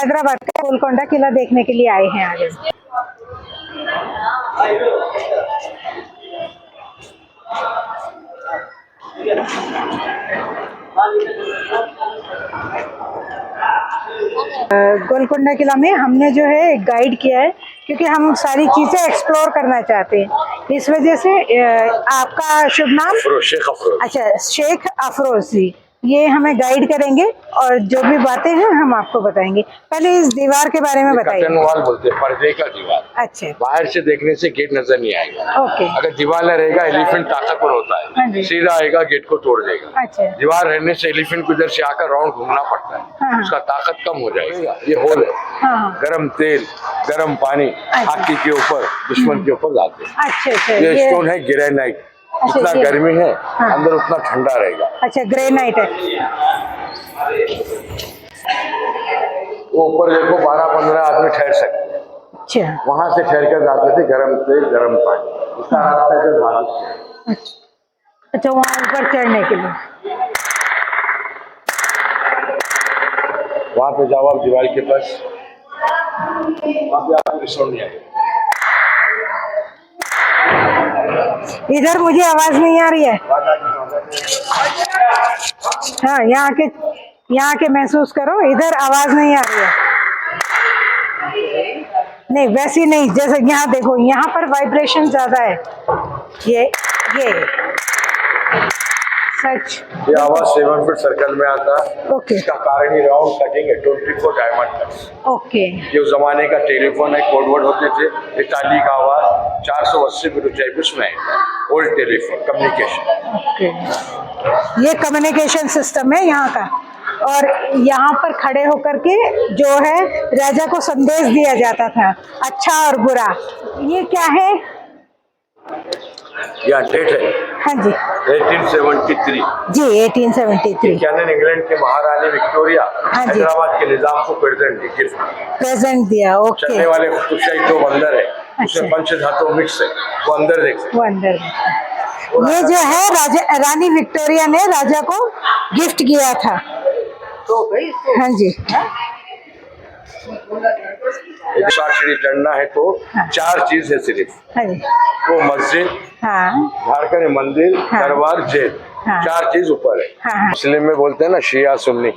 हैदराबाद का गोलकोंडा किला देखने के लिए आए हैं आज। गोलकोंडा किला में हमने जो है गाइड किया है, क्योंकि हम सारी चीजें एक्सप्लोर करना चाहते हैं। इस वजह से आपका शुभ नाम? शेख अफरोज। अच्छा, शेख अफरोज जी, ये हमें गाइड करेंगे और जो भी बातें हैं हम आपको बताएंगे। पहले इस दीवार के बारे में बताइए। कर्टन वॉल बोलते हैं, पर्दे का दीवार। अच्छा, बाहर से देखने से गेट नजर नहीं आएगा। ओके। अगर दीवार न रहेगा, एलिफेंट ताकतवर होता हाँ है, जी। सीधा आएगा गेट को तोड़ देगा। अच्छा। दीवार रहने से एलिफेंट को इधर से आकर राउंड घूमना पड़ता है। हाँ। उसका ताकत कम हो जाएगा। ये होल है। हाँ। गरम तेल, गरम पानी हाथी के ऊपर, दुश्मन के ऊपर डालते हैं। अच्छा अच्छा, ये स्टोन है ग्रेनाइट। जितना गर्मी है अंदर उतना ठंडा रहेगा। अच्छा, ग्रेनाइट है। वो ऊपर देखो 12-15 आदमी ठहर सकते हैं। अच्छा, वहां से ठहर कर जाते थे, गरम तेल गरम पानी। उसका रास्ता इधर बारिश है। अच्छा, वहाँ ऊपर चढ़ने के लिए। वहां पे जाओ आप दीवार के पास, वहां पे आपको रिसोर्ट नहीं आएगा। इधर मुझे आवाज नहीं आ रही है। हाँ, यहाँ के महसूस करो, इधर आवाज नहीं आ रही है। नहीं, वैसी नहीं, जैसे यहाँ देखो, यहाँ पर वाइब्रेशन ज्यादा है। ये सच। ये आवाज 7 फीट सर्कल में आता है। ओके। इसका कारण ही राउंड कटिंग है, 24 डायमंड कट। ओके। ये उस जमाने का टेलीफोन है, कोडवर्ड होते थे। ये ताली का आवाज 480 फीट ऊंचाई पे उसमें है। Old telephone communication. ओके। ये कम्युनिकेशन सिस्टम है यहाँ का, और यहाँ पर खड़े होकर के जो है राजा को संदेश दिया जाता था, अच्छा और बुरा। ये क्या है? यहाँ डेट है। हाँ जी। 1873 जी, 1873। कैनन इंग्लैंड की महारानी विक्टोरिया हाँ जी। हैदराबाद के निजाम को प्रेजेंट दिया। ओके। चलने वाले खुशहाई तो अंदर है। अच्छा। उसमें पंच धातु मिक्स है, वो अंदर देख सकते। वो अंदर। ये जो है राजा रानी विक्टोरिया ने राजा को गिफ्ट किया था। हाँ जी। एक सीढ़ी चढ़ना है तो हाँ। 4 चीज है सिर्फ। हाँ जी। वो मस्जिद, हाँ। झारखंड मंदिर, हाँ। दरबार, जेल। हाँ। 4 चीज ऊपर है। हाँ। मुस्लिम में बोलते हैं ना शिया सुन्नी।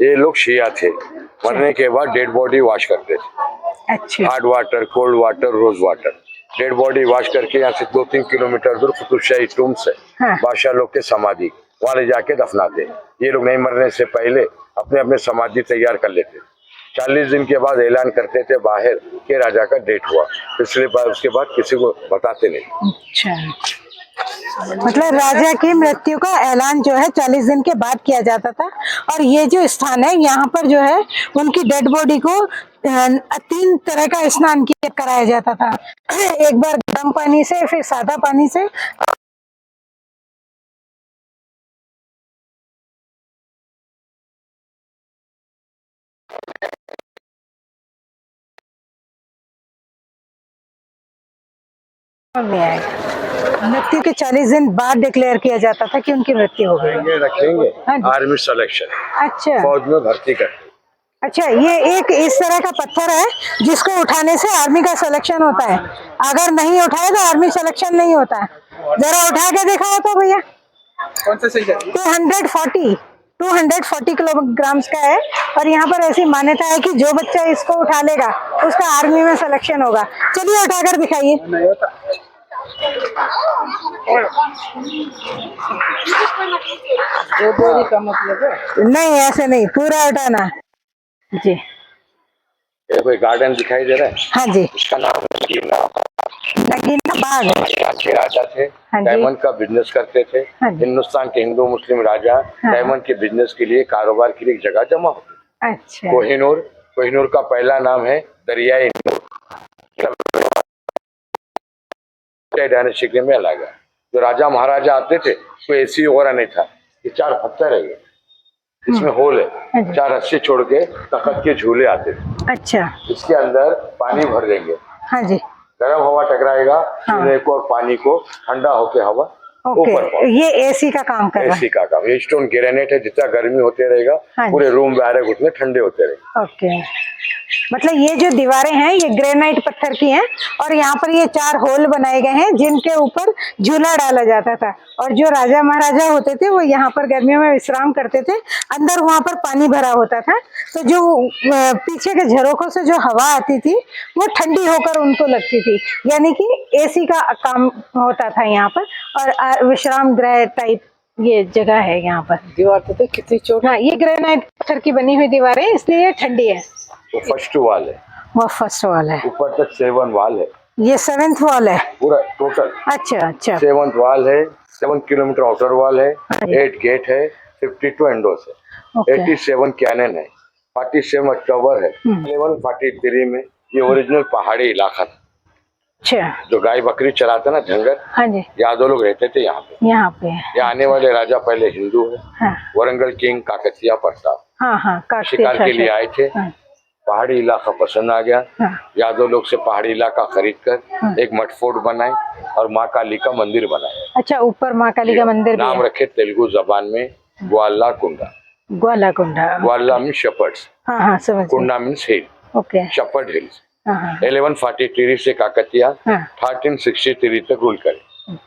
ये लोग शिया थे। मरने के बाद डेड बॉडी वॉश करते थे। अच्छा। Hard water, cold water, rose water. Dead body wash करके यहाँ से 2-3 किलोमीटर दूर कुतुबशाही टूम्स है। हाँ। बादशाह लोग के समाधि, वहाँ ले जाके दफनाते। ये लोग नहीं मरने से पहले अपने अपने समाधि तैयार कर लेते। 40 दिन के बाद ऐलान करते थे बाहर के राजा का डेट हुआ। पिछले बार उसके बाद किसी को बताते नहीं। अच्छा, मतलब राजा की मृत्यु का ऐलान जो है 40 दिन के बाद किया जाता था। और ये जो स्थान है, यहाँ पर जो है उनकी डेड बॉडी को 3 तरह का स्नान किया कराया जाता था। एक बार गर्म पानी से, फिर सादा पानी से। मृत्यु के 40 दिन बाद डिक्लेयर किया जाता था कि उनकी मृत्यु हो गई। रखेंगे। हाँ जी। Army selection. अच्छा। फौज में भर्ती करते। अच्छा, ये एक इस तरह का पत्थर है जिसको उठाने से आर्मी का सिलेक्शन होता है। अगर नहीं उठाए तो आर्मी सिलेक्शन नहीं होता है। जरा उठा के दिखाओ तो भैया। कौन सा सही है? 240 किलोग्राम्स का है। और यहाँ पर ऐसी मान्यता है कि जो बच्चा इसको उठा लेगा उसका आर्मी में सिलेक्शन होगा। चलिए उठाकर दिखाइए। नहीं होता। दो बोरी का मतलब है? नहीं, ऐसे नहीं, पूरा उठाना जी। ये कोई गार्डन दिखाई दे रहा है? हाँ जी। इसका नाम नगीना बाग। यहाँ के राजा थे, हाँ जी। डायमंड का बिजनेस करते थे। हाँ जी। हिंदुस्तान के हिंदू मुस्लिम राजा हाँ। डायमंड के बिजनेस के लिए, कारोबार के लिए एक जगह जमा होते। अच्छा। कोहिनूर का पहला नाम है दरियाई नूर। डायनेस्टी में अलग है। जो राजा महाराजा आते थे, कोई एसी वगैरह नहीं था। ये 4 पत्थर है, इसमें होल है। 4 रस्सी छोड़ के तख्त के झूले आते थे। अच्छा। इसके अंदर पानी भर देंगे। हाँ जी। गर्म हवा टकराएगा, हाँ। झूले को और पानी को, ठंडा होके हवा ओके, ऊपर ये एसी का काम कर रहा है। एसी का काम। ये स्टोन ग्रेनाइट है, जितना गर्मी होते रहेगा हाँ जी। पूरे रूम बाहर उतने ठंडे होते रहेंगे। ओके, मतलब ये जो दीवारें हैं ये ग्रेनाइट पत्थर की हैं और यहाँ पर ये 4 होल बनाए गए हैं जिनके ऊपर झूला डाला जाता था और जो राजा महाराजा होते थे वो यहाँ पर गर्मियों में विश्राम करते थे। अंदर वहाँ पर पानी भरा होता था तो जो पीछे के झरोखों से जो हवा आती थी वो ठंडी होकर उनको लगती थी, यानी कि एसी का काम होता था यहाँ पर। और विश्राम गृह टाइप ये जगह है यहाँ पर। दीवार तो कितनी चौड़ी। हाँ, ये ग्रेनाइट पत्थर की बनी हुई दीवार है इसलिए ये ठंडी है। वो फर्स्ट वॉल है, वो फर्स्ट वॉल है, ऊपर तक 7 वॉल है, ये 7th वॉल है। पूरा टोटल अच्छा अच्छा, 7th वॉल है, 7 किलोमीटर आउटर वॉल है, 8 गेट है, 52 विंडोज है, ओके 87 कैनन है, 47 कवर है। 1143 में ये ओरिजिनल पहाड़ी इलाका था, अच्छा। जो गाय बकरी चराता ना जंगल, हाँ जी, यादव लोग रहते थे यहाँ पे। यहाँ पे। यहाँ आने वाले राजा पहले हिंदू है, हाँ वरंगल किंग काकतिया प्रताप हाँ हाँ, काकतीय शिकार के लिए शासक। आए थे। हाँ, पहाड़ी इलाका पसंद आ गया, हाँ, यादव लोग से पहाड़ी इलाका खरीद कर एक मठ फोर्ट बनाए और माँ काली का मंदिर बनाए। अच्छा, ऊपर माँ काली का मंदिर भी नाम है। रखे तेलुगु जबान में ग्वाला कुंडा। ग्वाला कुंडा। ग्वाला मीन शेपर्ड्स, हाँ हाँ, समझ गई। Kunda means hill, okay. Shepherd hills. हाँ हाँ 1143 से काकतिया हाँ। 1363 तक रूल करे,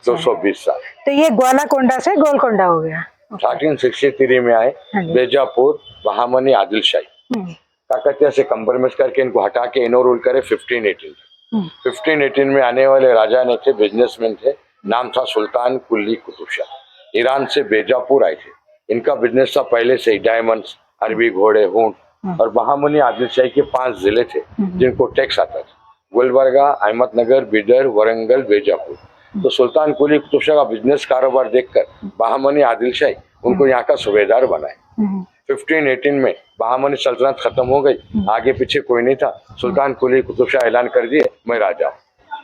220 साल। तो ये ग्वाला कोंडा से गोलकोंडा हो गया। 1363 में आए हाँ जी। बेजापुर, बहामनी, आदिल शाही। काकतिया से कंप्रोमाइज करके इनको हटा के इनो रूल करे 1518। 1518 में आने वाले राजा ने थे, बिजनेसमैन थे, नाम था सुल्तान कुली कुतुब शाह। ईरान से बेजापुर आए थे, इनका बिजनेस था पहले से ही, डायमंड्स, अरबी घोड़े, ऊंट। और बहामनी आदिल शाही के 5 जिले थे जिनको टैक्स आता था, गुलबर्गा, अहमदनगर, बिदर, वरंगल, बेजापुर। तो सुल्तान कुली कुतुब शाह का बिजनेस कारोबार देखकर बहामनी आदिल शाही उनको यहाँ का सूबेदार बनाए। 1518 में बहामनी सल्तनत खत्म हो गई, आगे पीछे कोई नहीं था। सुल्तान कुली कुतुब शाह ऐलान कर दिए, मैं राजा हूँ।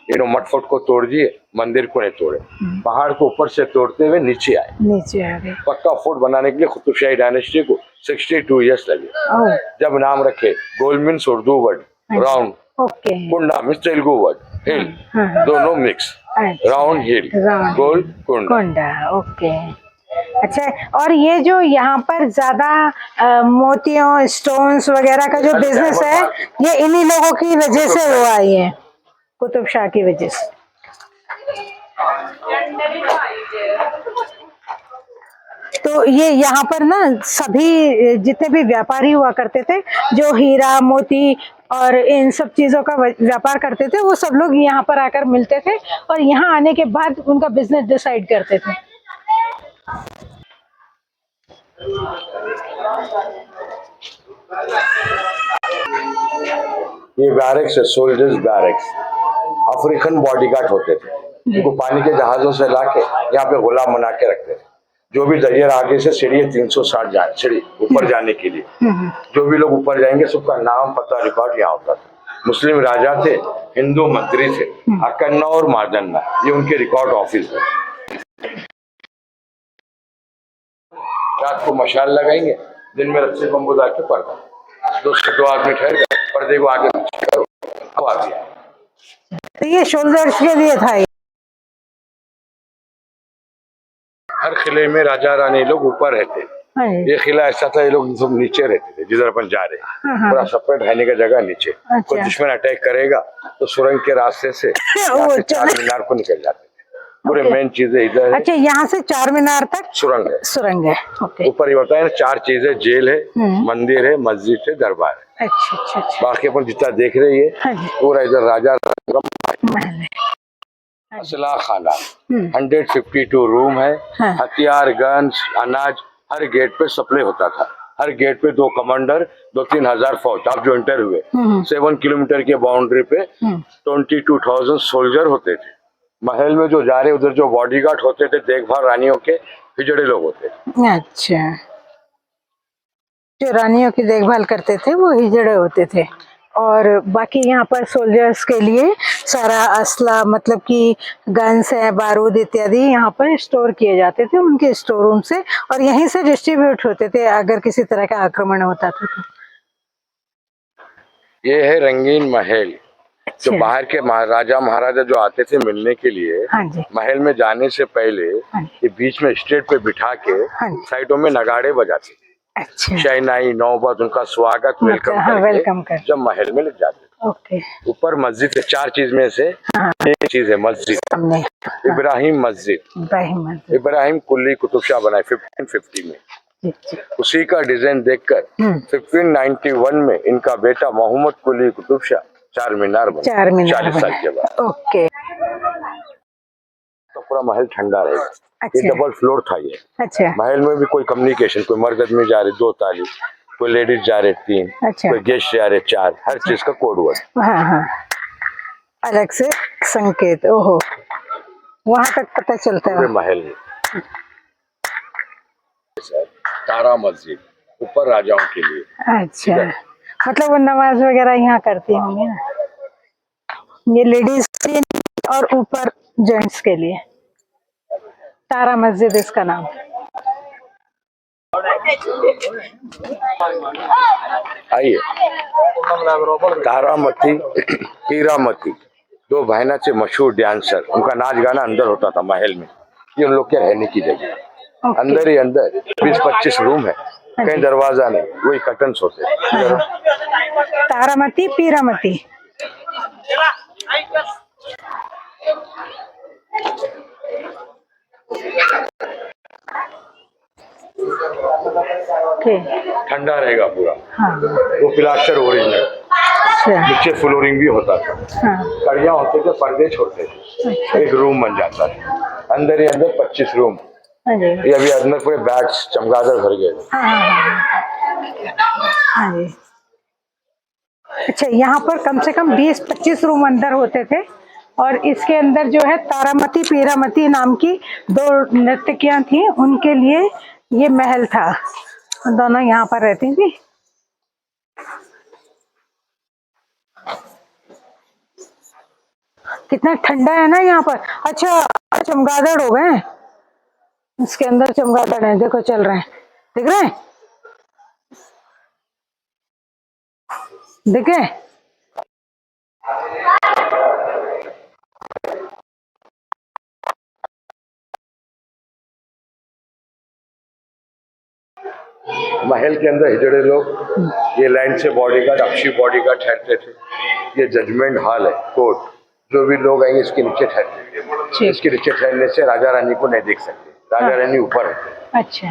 इन्होंने मठ फोर्ट को तोड़ दिए, मंदिर को नहीं तोड़े, पहाड़ को ऊपर से तोड़ते हुए नीचे आए। नीचे आ गए। पक्का फोर्ट बनाने के लिए कुतुब शाही डायनेस्टी को 62 ईयर्स लगे। ओह, जब नाम रखे, गोल means Urdu word, round, okay. कुंडा मीन्स तेलुगु वर्ड, हिल, हाँ। दोनों मिक्स, अच्छा, राउंड हिल, राउंड गोल कुंडा। कोंडा, ओके। अच्छा, और ये जो यहाँ पर ज्यादा मोतियों, स्टोन्स वगैरह का जो बिजनेस है ये इन्हीं लोगों की वजह से हुआ है, ये कुतुब शाह की वजह से। तो ये यहाँ पर ना सभी जितने भी व्यापारी हुआ करते थे जो हीरा मोती और इन सब चीजों का व्यापार करते थे, वो सब लोग यहाँ पर आकर मिलते थे और यहाँ आने के बाद उनका बिजनेस डिसाइड करते थे। ये बैरक्स है, सोल्जर्स बैरक्स। अफ्रीकन बॉडीगार्ड होते थे, इनको पानी के जहाजों से लाके यहाँ पे गुलाम बना के रखते थे। जो भी दरिया आगे से सीढ़ी है 360 सीढ़ी ऊपर जाने के लिए, जो भी लोग ऊपर जाएंगे सबका नाम पता रिकॉर्ड यहाँ होता था। मुस्लिम राजा थे, हिंदू मंत्री थे, अकन्ना और मादन्ना, ये उनके रिकॉर्ड ऑफिस है। रात को मशाल लगाएंगे, दिन में रस्सी बम्बू डाल के पर्दा, 2 आदमी ठहर गए, पर्दे को आगे पीछे करो, अब आ गया। तो ये शोल्डर्स के लिए था। हर किले में राजा रानी लोग ऊपर रहते, हाँ, ये किला ऐसा था, ये लोग सब नीचे रहते थे। जिधर अपन जा रहे हैं पूरा सेपरेट रहने का जगह नीचे। कोई दुश्मन अटैक करेगा तो सुरंग के रास्ते से चार मीनार को निकल जाते थे। पूरे मेन चीजें इधर है। अच्छा, यहाँ से 4 मीनार तक सुरंग है, सुरंग है। ओके। ऊपर ये बताया ना 4 चीजें, जेल है, मंदिर है, मस्जिद है, दरबार है। अच्छा अच्छा अच्छा, बाकी अपन जितना देख रहे हैं पूरा इधर राजा महल है। असला खाना, 152 रूम है। हथियार, गन्स, अनाज हर गेट पे सप्लाई होता था। हर गेट पे 2 कमांडर, 2-3 हजार फौज। आप जो एंटर हुए 7 किलोमीटर के बाउंड्री पे 22,000 सोल्जर होते थे। महल में जो जा रहे उधर जो बॉडीगार्ड होते थे, देखभाल रानियों के, हिजड़े लोग होते थे। अच्छा, जो रानियों की देखभाल करते थे वो हिजड़े होते थे। और बाकी यहाँ पर सोल्जर्स के लिए सारा असला, मतलब कि गन्स है, बारूद इत्यादि यहाँ पर स्टोर किए जाते थे उनके स्टोर रूम से, और यहीं से डिस्ट्रीब्यूट होते थे अगर किसी तरह का आक्रमण होता था तो। ये है रंगीन महल। जो बाहर के राजा महाराजा जो आते थे मिलने के लिए, हाँ जी, महल में जाने से पहले हाँ जी, ये बीच में स्टेज पे बिठा के हाँ जी। साइडों में नगाड़े बजाते थे, अच्छा, शहनाई नौबत उनका स्वागत वेलकम हाँ, करके वेलकम कर। जब महल में ले जाते थे। ओके, ऊपर मस्जिद है, 4 चीज में से हाँ, एक चीज है मस्जिद, हमने इब्राहिम मस्जिद। इब्राहिम मस्जिद, इब्राहिम कुली कुतुब शाह बनाए 1550 में। जी, जी। उसी का डिजाइन देखकर 1591 में इनका बेटा मोहम्मद कुली कुतुब शाह चार मीनार बना, 4 मीनार 40 साल के बाद। ओके, तो पूरा महल ठंडा रहेगा। अच्छा। ये डबल फ्लोर था ये। अच्छा, महल में भी कोई कम्युनिकेशन, कोई मर्द आदमी जा रहे 2 ताली, कोई लेडीज जा रहे 3, अच्छा। कोई गेस्ट जा रहे 4, हर चीज का कोड वर्ड। हाँ हाँ, अलग से संकेत। ओहो, वहां तक पता चलता पूरे है। महल में तारा मस्जिद ऊपर राजाओं के लिए। अच्छा, मतलब वो नमाज वगैरह यहाँ करती होंगी ना, ये लेडीज के और ऊपर जेंट्स के लिए। तारा मस्जिद इसका नाम। आइए, तारामती हीरामती 2 बहनाचे मशहूर डांसर, उनका नाच गाना अंदर होता था महल में। ये उन लोग के रहने की जगह। अंदर ही अंदर 20-25 रूम है, कहीं दरवाजा नहीं, वही कर्टन्स होते हैं। तारामती पीरामती। ओके, ठंडा रहेगा पूरा। हाँ, वो प्लास्टर ओरिजिनल, अच्छा, नीचे फ्लोरिंग भी होता था, हाँ, कड़ियाँ होते थे, पर्दे छोड़ते थे, एक रूम बन जाता था। अंदर ही अंदर 25 रूम। हाँ जी, ये अभी अंदर पूरे बैग्स चमगादड़ भर गए। हाँ हाँ, हाँ जी। अच्छा, यहाँ पर कम से कम 20-25 रूम अंदर होते थे, और इसके अंदर जो है तारामती पीरामती नाम की 2 नर्तकियां थी, उनके लिए ये महल था। दोनों यहाँ पर रहती थी। कितना ठंडा है ना यहाँ पर। अच्छा, चमगादड़ हो गए, इसके अंदर चमगादड़ है, देखो चल रहे हैं, दिख रहे हैं, देखे। महल के अंदर हिजड़े लोग ये लाइन से बॉडीगार्ड, अक्षी बॉडीगार्ड ठहरते थे। ये जजमेंट हॉल है, कोर्ट। जो भी लोग आएंगे इसके नीचे ठहरते थे। इसके नीचे ठहरने से राजा रानी को नहीं देख सकते, राजा रानी ऊपर है। अच्छा,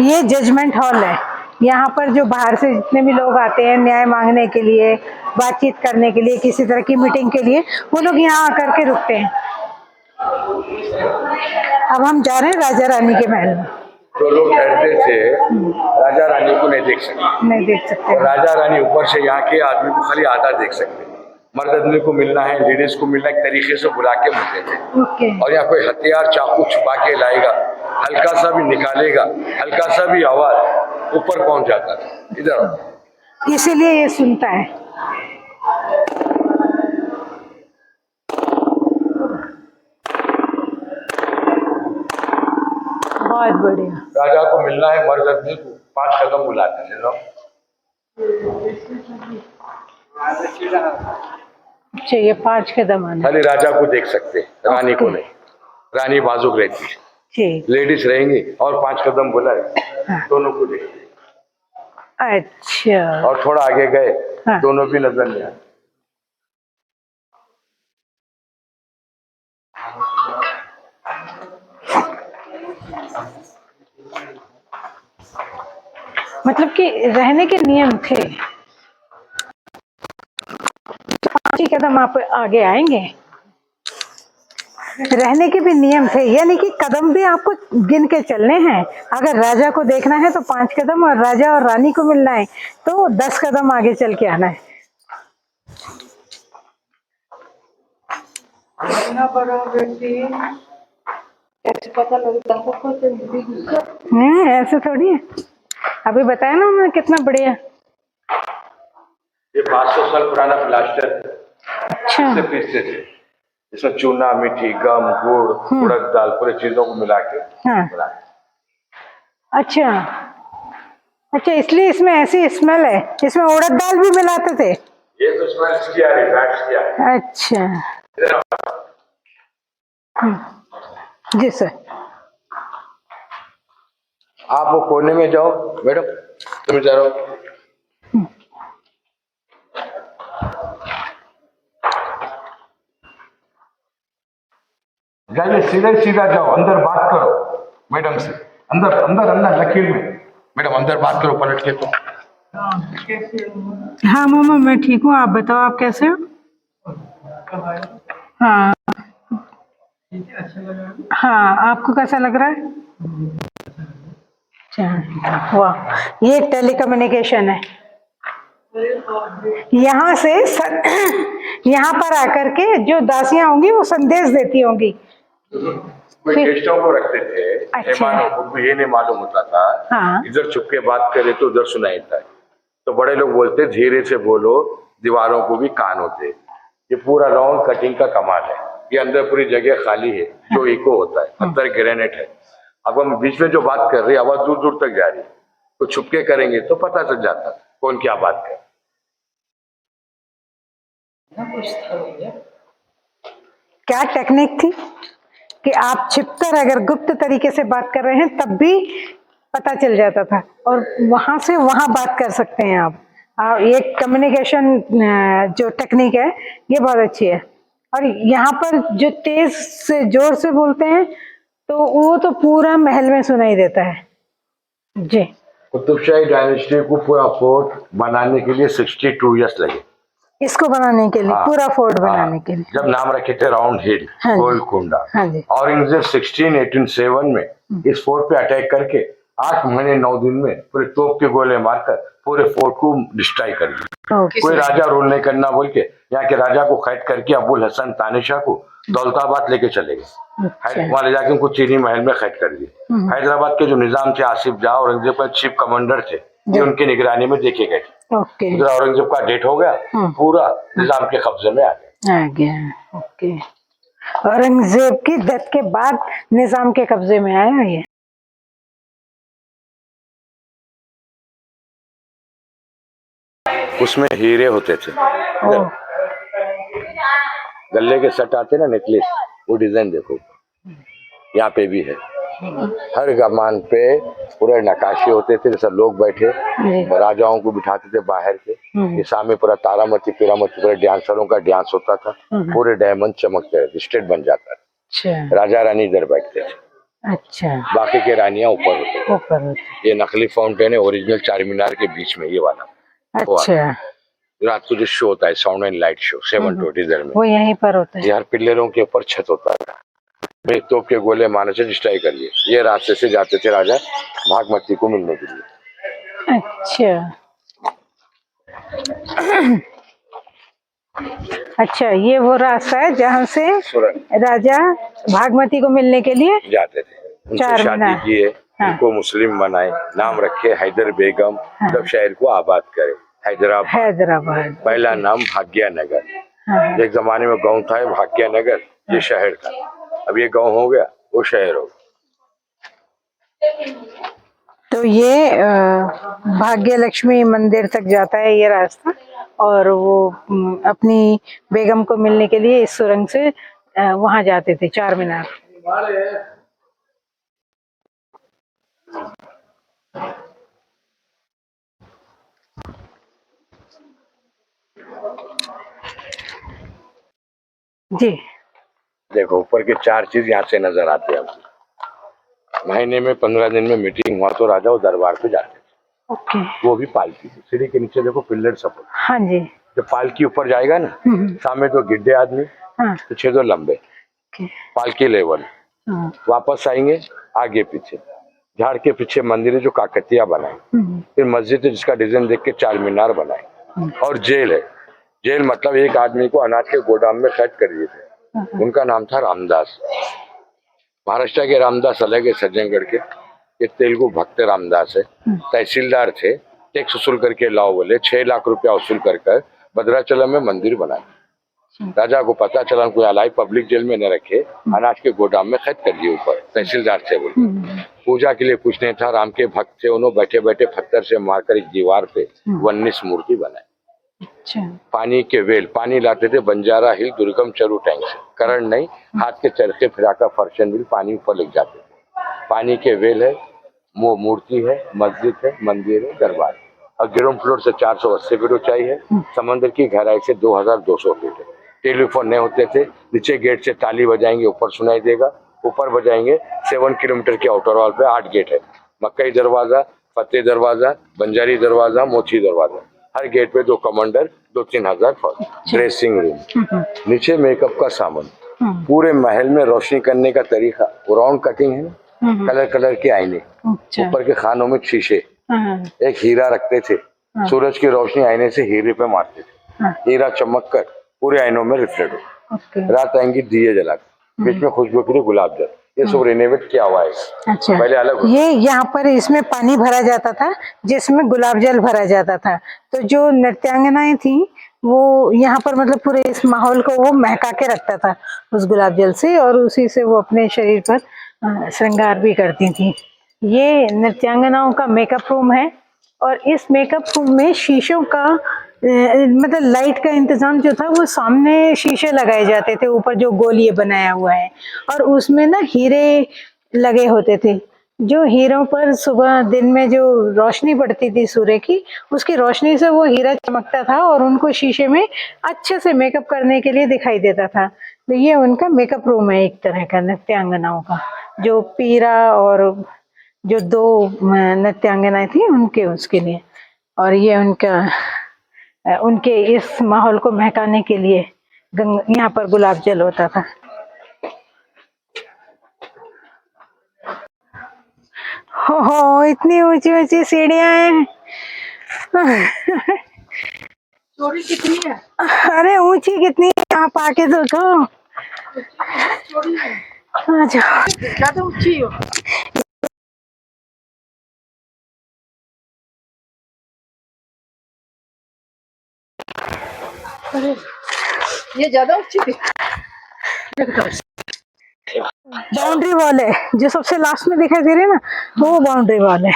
ये जजमेंट हॉल है। यहाँ पर जो बाहर से जितने भी लोग आते हैं न्याय मांगने के लिए, बातचीत करने के लिए, किसी तरह की मीटिंग के लिए, वो लोग यहाँ आकर के रुकते हैं। अब हम जा रहे हैं राजा रानी के महल में। जो लोग ठहरते थे राजा रानी को नहीं देख सकते, नहीं देख सकते। और राजा रानी ऊपर से यहाँ के आदमी को खाली आधा देख सकते। मर्द आदमी को मिलना है, लेडीज को मिलना, एक तरीके से बुला के मिलते थे। ओके, और यहाँ कोई हथियार चाकू छुपा के लाएगा, हल्का सा भी निकालेगा, हल्का सा भी आवाज ऊपर पहुंच जाता था। इधर इसीलिए ये सुनता है। बहुत बढ़िया। राजा को मिलना है, मर्द आदमी को 5 कदम बुलाते थे लोग। अच्छा, ये 5 कदम आना। खाली राजा को देख सकते, रानी को नहीं। रानी बाजुक रहती है, ठीक, लेडीज रहेंगी, और 5 कदम बुलाए, दोनों को देखते। अच्छा, और थोड़ा आगे गए, हाँ। दोनों भी नजर नहीं आए। मतलब कि रहने के नियम थे। 5 कदम आप आगे आएंगे, रहने के भी नियम थे, यानी कि कदम भी आपको गिन के चलने हैं। अगर राजा को देखना है तो 5 कदम, और राजा और रानी को मिलना है तो 10 कदम आगे चल के आना है। ऐसे थोड़ी है, अभी बताया ना उन्होंने कितना बढ़िया। ये 500 साल पुराना प्लास्टर है। अच्छा, इससे पीसते थे, इसमें चूना, मिट्टी, गम, गुड़, उड़द दाल, पूरी चीजों को मिला के हाँ, बनाते। अच्छा, अच्छा, इसलिए इसमें ऐसी स्मेल है। इसमें उड़द दाल भी मिलाते थे। ये तो स्मेल्स की आ रही, बैट्स की आ रही। अच्छा जी सर। आप वो कोने में जाओ मैडम, तुम जा रहो। जाइए सीधे सीधा जाओ, अंदर बात करो मैडम से। अंदर अंदर अंदर लकीर में मैडम अंदर बात करो पलट के। तो हाँ मामा मैं ठीक हूँ, आप बताओ आप कैसे हो? हाँ हाँ, आपको कैसा लग रहा है? अच्छा वाह, ये टेलीकम्युनिकेशन है। यहाँ से यहाँ पर आकर के जो दासियां होंगी वो संदेश देती होंगी। कोई गेस्टों को रखते थे, मेहमानों को ये नहीं मालूम होता था। हाँ। इधर छुप के बात करे तो उधर सुनाई देता है, तो बड़े लोग बोलते धीरे से बोलो, दीवारों को भी कान होते। ये पूरा राउंड कटिंग का कमाल है। ये अंदर पूरी जगह खाली है, जो इको होता है, अंदर ग्रेनेट है। अब हम बीच में जो बात कर रहे हैं आवाज दूर दूर तक जा रही है, तो छुपके करेंगे तो पता चल जाता कौन क्या बात कर। क्या टेक्निक थी कि आप छिपकर अगर गुप्त तरीके से बात कर रहे हैं तब भी पता चल जाता था, और वहां से वहां बात कर सकते हैं आप। ये कम्युनिकेशन जो टेक्निक है ये बहुत अच्छी है। और यहाँ पर जो तेज से जोर से बोलते हैं तो वो तो पूरा महल में सुनाई देता है जी। कुतुबशाही डायनेस्टी को पूरा फोर्ट बनाने के लिए 62 ईयर्स लगे। इसको बनाने के लिए, हाँ, पूरा फोर्ट बनाने के लिए। जब नाम रखे थे राउंड हिल, हाँ गोलकुंडा। हाँ जी। औरंगजेब 1687 में इस फोर्ट पे अटैक करके 8 महीने 9 दिन में पूरे तोप के गोले मारकर पूरे फोर्ट को डिस्ट्रॉय कर दिया। कोई राजा रूल नहीं करना बोल के यहाँ के राजा को कैद करके अबुल हसन तानिशाह को दौलताबाद लेके चले गए। वहां ले जाके उनको चीनी महल में कैद कर दिए। हैदराबाद के जो निजाम थे आसिफ जाह, औरंगजेब का चीफ कमांडर थे, ये उनकी निगरानी में देखे गए थे। उधर औरंगजेब का डेथ हो गया, पूरा निजाम के कब्जे में आ गया। ओके, औरंगजेब की डेथ के बाद निजाम के कब्जे में आया ये। उसमें हीरे होते थे, गले के सेट आते ना नेकलेस, वो डिजाइन देखो यहाँ पे भी है। हर कमान पे पूरे नकाशे होते थे, जैसा लोग बैठे राजाओं को बिठाते थे बाहर के। ये सामने पूरा तारामती पीरामती पूरे डांसरों का डांस होता था, पूरे डायमंड चमकते थे, स्टेट बन जाता था। राजा रानी इधर बैठते थे, अच्छा, बाकी के रानियां ऊपर होते। ये नकली फाउंटेन है, ओरिजिनल चार मीनार के बीच में ये वाला। अच्छा, रात को जो शो होता है साउंड एंड लाइट शो 720 इधर में, वो यहीं पर होता है। यार पिल्लरों के ऊपर छत होता था, एक तोप के गोले मारने से डिस्ट्रॉय कर लिए। ये रास्ते से जाते थे राजा भागमती को मिलने के लिए। अच्छा अच्छा, ये वो रास्ता है जहाँ से राजा भागमती को मिलने के लिए जाते थे। उनसे शादी किए, उनको मुस्लिम बनाए, नाम रखे हैदर बेगम। जब शहर को आबाद करे हैदराबाद, पहला नाम भाग्यनगर। एक जमाने में गांव था भाग्यनगर, ये शहर था। अब ये गांव हो गया, वो शहर हो गया। तो ये भाग्य लक्ष्मी मंदिर तक जाता है ये रास्ता, और वो अपनी बेगम को मिलने के लिए इस सुरंग से वहां जाते थे, चार मीनार। जी देखो ऊपर के 4 चीज यहाँ से नजर आते हैं। महीने में 15 दिन में मीटिंग हुआ तो राजा दरबार पे जाते थे। ओके, वो भी पालकी थी। सीढ़ी के नीचे देखो पिल्लर सपोर्ट। हाँ जी। जब पालकी ऊपर जाएगा ना, सामने तो गिड्डे आदमी, पीछे तो लंबे, पालकी लेवल। वापस आएंगे आगे पीछे, झाड़ के पीछे मंदिर है जो काकतिया बनाए, फिर मस्जिद है जिसका डिजाइन देख के 4 मीनार बनाए, और जेल है। जेल मतलब एक आदमी को अनाज के गोदाम में कैद कर दिए थे, उनका नाम था रामदास। महाराष्ट्र के रामदास अलग है सज्जनगढ़ के, ये तेलुगु भक्त रामदास है। तहसीलदार थे, टैक्स वसूल करके लाओ बोले, 6 लाख रुपया वसूल कर भद्राचलम में मंदिर बनाए। राजा को पता चला, कोई अलाई पब्लिक जेल में न रखे, अनाज के गोदाम में कैद कर दिए ऊपर। तहसीलदार थे बोले, पूजा के लिए कुछ नहीं था, राम के भक्त थे, उन्होंने बैठे बैठे पत्थर से मारकर एक दीवार पे 19 मूर्ति बनाए। अच्छा। पानी के वेल, पानी लाते थे बंजारा हिल दुर्गम चरू टैंक से, करंट नहीं, हाथ के चरखे फिराकर फर्शन बिल पानी ऊपर ले जाते थे। पानी के वेल है, वो मूर्ति है, मस्जिद है, मंदिर है, दरबार है। और ग्राउंड फ्लोर से 480 फीट ऊंचाई है, समंदर की गहराई से 2200 फीट है। टेलीफोन नहीं होते थे, नीचे गेट से ताली बजाएंगे ऊपर सुनाई देगा, ऊपर बजाएंगे 7 किलोमीटर के आउटर वॉल पे 8 गेट है, मक्कई दरवाजा, फतेह दरवाजा, बंजारी दरवाजा, मोची दरवाजा। हर गेट पे 2 कमांडर, 2-3 हजार फौज। ड्रेसिंग रूम, नीचे मेकअप का सामान, पूरे महल में रोशनी करने का तरीका, राउंड कटिंग है, कलर कलर के आईने, अच्छा। ऊपर के खानों में शीशे, हाँ, एक हीरा रखते थे, सूरज की रोशनी आईने से हीरे पे मारते थे, हाँ। हीरा चमक कर पूरे आईनों में रिफ्लेक्ट हो। ओके। रात आएंगी दिए जलाकर, बीच में खुशबू के लिए गुलाब जल, ये सब रिनोवेट किया हुआ है। अच्छा। पहले अलग ये यहाँ पर इसमें पानी भरा जाता था जिसमें गुलाब जल भरा जाता था, तो जो नृत्यांगनाएं थी वो यहाँ पर मतलब पूरे इस माहौल को वो महका के रखता था उस गुलाब जल से, और उसी से वो अपने शरीर पर श्रृंगार भी करती थी। ये नृत्यांगनाओं का मेकअप रूम है, और इस मेकअप रूम में शीशों का मतलब लाइट का इंतजाम जो था वो सामने शीशे लगाए जाते थे, ऊपर जो गोल ये बनाया हुआ है, और उसमें ना हीरे लगे होते थे। जो हीरों पर सुबह दिन में जो रोशनी पड़ती थी सूर्य की, उसकी रोशनी से वो हीरा चमकता था और उनको शीशे में अच्छे से मेकअप करने के लिए दिखाई देता था। तो ये उनका मेकअप रूम है एक तरह का नृत्यांगनाओं का, जो पीरा और जो 2 नृत्यांगनाएं थी उनके उसके लिए। और ये उनके इस माहौल को महकाने के लिए यहाँ पर गुलाब जल होता था। हो इतनी ऊंची ऊंची सीढ़ियां हैं। चोरी कितनी है? अरे ऊंची कितनी है, आप आके देखो। चोरी है अच्छा। ज्यादा ऊंची हो। अरे ये ज्यादा ऊंची थी। बाउंड्री वॉल है जो सबसे लास्ट में दिखाई दे रही है ना, वो बाउंड्री वॉल है।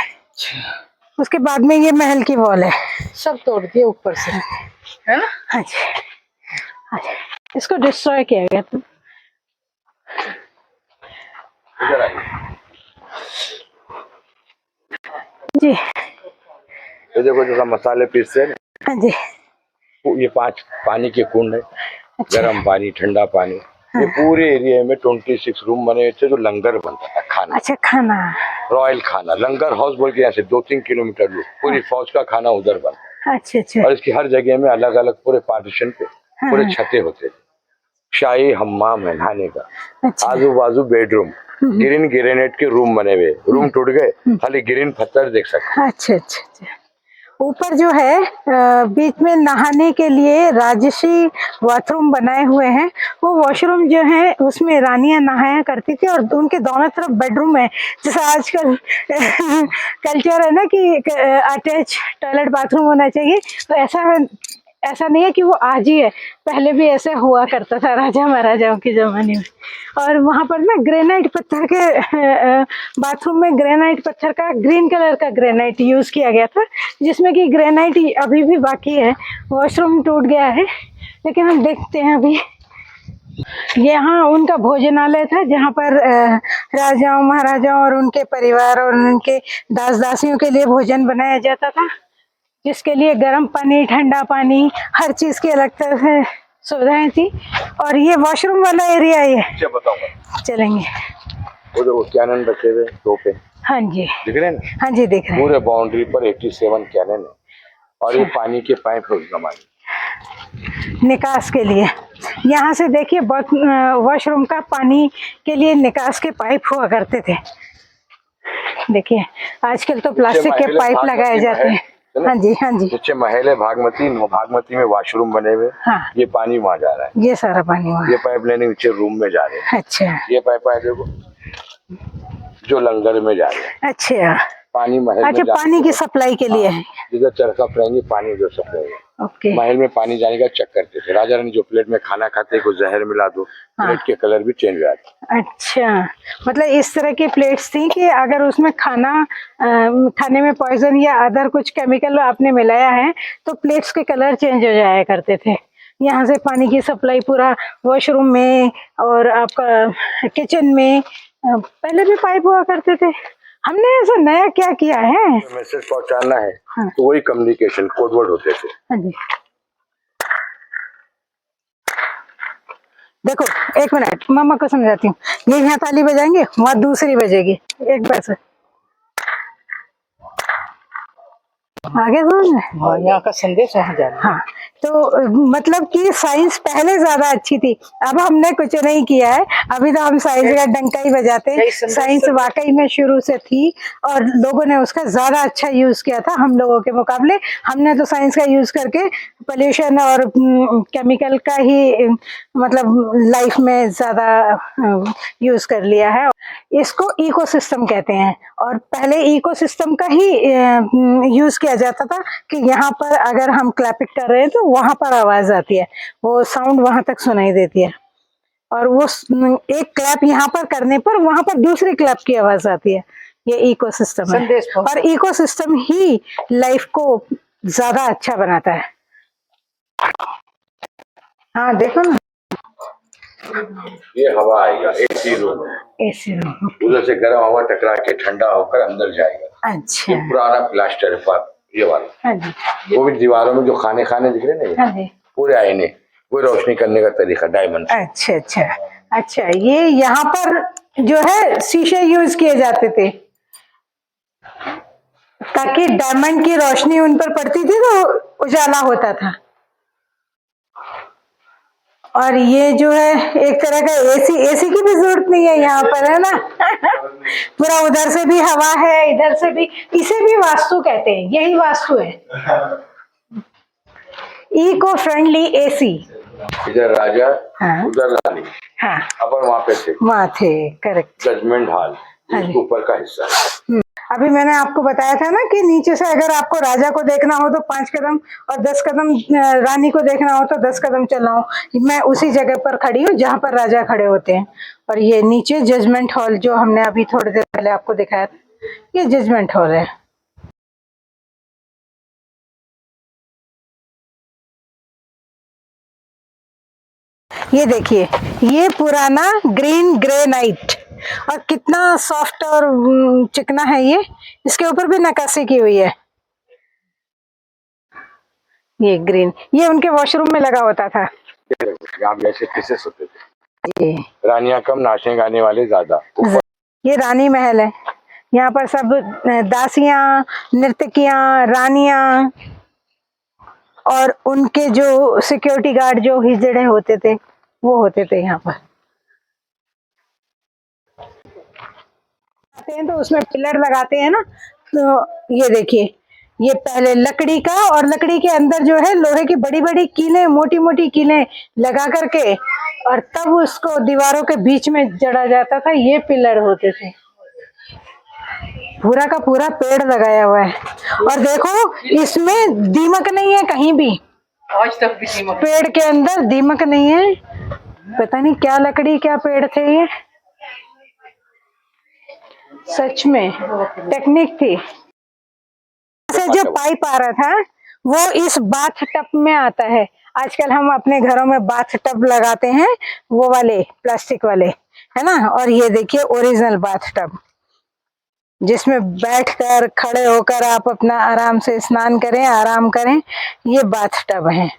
उसके बाद में ये महल की वॉल है। सब तोड़ दिए ऊपर से, है ना? हाँ जी, हाँ जी। इसको डिस्ट्रॉय किया गया था। इधर आइए। जी ये देखो जैसा मसाले पीसते हैं, हाँ जी। ये 5 पानी के कुंड है, अच्छा। गर्म पानी, ठंडा पानी। ये पूरे एरिया में 26 रूम बने थे जो लंगर बनता था, खाना। अच्छा, खाना रॉयल खाना, लंगर हाउस बोल के यहाँ से 2-3 किलोमीटर दूर पूरी फौज का खाना उधर बनता। अच्छा अच्छा। और इसकी हर जगह में अलग अलग पूरे पार्टीशन पे पूरे छतें होते थे। शाही हम्माम है नहाने का, अच्छा। आजू बाजू बेडरूम, ग्रीन ग्रेनाइट के रूम बने हुए, रूम टूट गए, खाली ग्रीन पत्थर देख सकते। अच्छा अच्छा अच्छा। ऊपर जो है बीच में नहाने के लिए राजसी बाथरूम बनाए हुए हैं। वो वॉशरूम जो है उसमें रानियां नहाया करती थी, और उनके दोनों तरफ बेडरूम है। जैसा आजकल कल्चर है ना कि अटैच टॉयलेट बाथरूम होना चाहिए, तो ऐसा नहीं है कि वो आज ही है, पहले भी ऐसे हुआ करता था राजा महाराजाओं के जमाने में। और वहां पर ना ग्रेनाइट पत्थर के बाथरूम में ग्रेनाइट पत्थर का ग्रीन कलर का ग्रेनाइट यूज किया गया था, जिसमें कि ग्रेनाइट अभी भी बाकी है। वॉशरूम टूट गया है, लेकिन हम देखते हैं अभी। यहाँ उनका भोजनालय था जहाँ पर राजाओं महाराजाओं और उनके परिवार और उनके दास दासियों के लिए भोजन बनाया जाता था, जिसके लिए गर्म पानी, ठंडा पानी, हर चीज की अलग तरह से सुविधाएं थी। और ये वॉशरूम वाला एरिया है, बताऊंगा चलेंगे। उधर वो कैनन रखे हुए तोपे हाँ जी, दिख रहे हैं ना? हाँ जी, देख रहे हैं। पूरे बाउंड्री पर 87 कैनन है, और ये पानी के पाइप है उस जमाने निकास के लिए। यहाँ से देखिए वॉशरूम का पानी के लिए निकास के पाइप हुआ करते थे। देखिए आजकल तो प्लास्टिक के पाइप लगाए जाते हैं। हाँ जी, हाँ जी। नीचे महल है भागमती में वॉशरूम बने हुए। हाँ। ये पानी वहाँ जा रहा है, ये सारा पानी वहाँ। ये पाइप लाइन नीचे रूम में जा रहे हैं। अच्छा। ये पाइप आए देखो जो लंगर में जा रहे हैं। अच्छा, पानी महल अच्छा, में पानी की सप्लाई के लिए है। जिधर चरखा पड़ेंगे पानी उधर सप्लाई है। ओके। महल में पानी जाने का चेक करते थे। राजा रानी जो प्लेट में खाना खाते को जहर मिला दो, प्लेट के कलर भी चेंज हो जाते। अच्छा, मतलब इस तरह की प्लेट्स थी कि अगर उसमें खाने में पॉइजन या अदर कुछ केमिकल आपने मिलाया है तो प्लेट्स के कलर चेंज हो जाया करते थे। यहाँ से पानी की सप्लाई पूरा वॉशरूम में और आपका किचन में पहले भी पाइप हुआ करते थे। हमने ऐसा नया क्या किया है? मैसेज पहुंचाना है हाँ। तो वही कम्युनिकेशन कोडवर्ड होते थे। हाँ जी, देखो एक मिनट मामा को समझाती हूँ। ये यहाँ ताली बजाएंगे, वहाँ दूसरी बजेगी, एक बार से आगे समझ में। हाँ, यहाँ का संदेश वहाँ जाना। हाँ, तो मतलब कि साइंस पहले ज्यादा अच्छी थी, अब हमने कुछ नहीं किया है। अभी तो हम साइंस का डंका ही बजाते हैं। साइंस वाकई में शुरू से थी और लोगों ने उसका ज्यादा अच्छा यूज किया था हम लोगों के मुकाबले। हमने तो साइंस का यूज करके पोल्यूशन और केमिकल का ही मतलब लाइफ में ज्यादा यूज कर लिया है। इसको इकोसिस्टम कहते हैं और पहले इकोसिस्टम का ही यूज किया जाता था कि यहाँ पर अगर हम क्लैपिंग कर रहे हैं तो वहां पर आवाज आती है, वो साउंड वहां तक सुनाई देती है और वो एक क्लैप यहाँ पर करने पर वहां पर दूसरी क्लैप की आवाज आती है। ये इकोसिस्टम है और इकोसिस्टम ही लाइफ को ज्यादा अच्छा बनाता है। हाँ देखो ना, ये हवा आएगा, एसी रूम है, ऐसे उधर से गर्म हवा टकरा के ठंडा होकर अंदर जाएगा। अच्छा। ये पुराना प्लास्टर है, ये वाला। हाँ जी, वो भी दीवारों में जो खाने दिख रहे ना, हाँ जी, पूरे आईने, वो रोशनी करने का तरीका डायमंड। अच्छा अच्छा अच्छा। ये यहाँ पर जो है शीशे यूज किए जाते थे ताकि डायमंड की रोशनी उन पर पड़ती थी तो उजाला होता था। और ये जो है एक तरह का एसी की भी जरूरत नहीं है यहाँ पर, है ना। पूरा उधर से भी हवा है, इधर से भी। इसे भी वास्तु कहते हैं, यही वास्तु है, इको फ्रेंडली एसी। इधर राजा, हाँ, उधर रानी। हाँ, अपन वहाँ पे थे, वहाँ थे, करेक्ट। जजमेंट हॉल ऊपर का हिस्सा है। अभी मैंने आपको बताया था ना कि नीचे से अगर आपको राजा को देखना हो तो 5 कदम और 10 कदम, रानी को देखना हो तो 10 कदम चलना हो। मैं उसी जगह पर खड़ी हूँ जहाँ पर राजा खड़े होते हैं। और ये नीचे जजमेंट हॉल जो हमने अभी थोड़ी देर पहले आपको दिखाया था, ये जजमेंट हॉल है। ये देखिए, ये पुराना ग्रीन ग्रेनाइट और कितना सॉफ्ट और चिकना है ये। इसके ऊपर भी नक्काशी की हुई है। ये ग्रीन, ये उनके वॉशरूम में लगा होता था। यहाँ ऐसे पीसेस होते थे। ये रानियां कम, नाचने गाने वाले ज्यादा। ये रानी महल है। यहाँ पर सब दासियां, नर्तकियां, रानियां और उनके जो सिक्योरिटी गार्ड जो हिजड़े होते थे वो होते थे यहाँ पर। तो उसमें पिलर लगाते हैं ना, तो ये देखिए, ये पहले लकड़ी का और लकड़ी के अंदर जो है लोहे की बड़ी बड़ी कीलें, मोटी मोटी कीलें लगा करके और तब उसको दीवारों के बीच में जड़ा जाता था। ये पिलर होते थे। पूरा का पूरा पेड़ लगाया हुआ है और देखो इसमें दीमक नहीं है कहीं भी, आज तक भी दीमक। पेड़ के अंदर दीमक नहीं है। पता नहीं क्या लकड़ी क्या पेड़ थे ये, सच में टेक्निक थी। से जो पाइप आ रहा था वो इस बाथ टब में आता है। आजकल हम अपने घरों में बाथ टब लगाते हैं, वो वाले प्लास्टिक वाले, है ना। और ये देखिए ओरिजिनल बाथ टब, जिसमें बैठकर खड़े होकर आप अपना आराम से स्नान करें, आराम करें। ये बाथ टब है।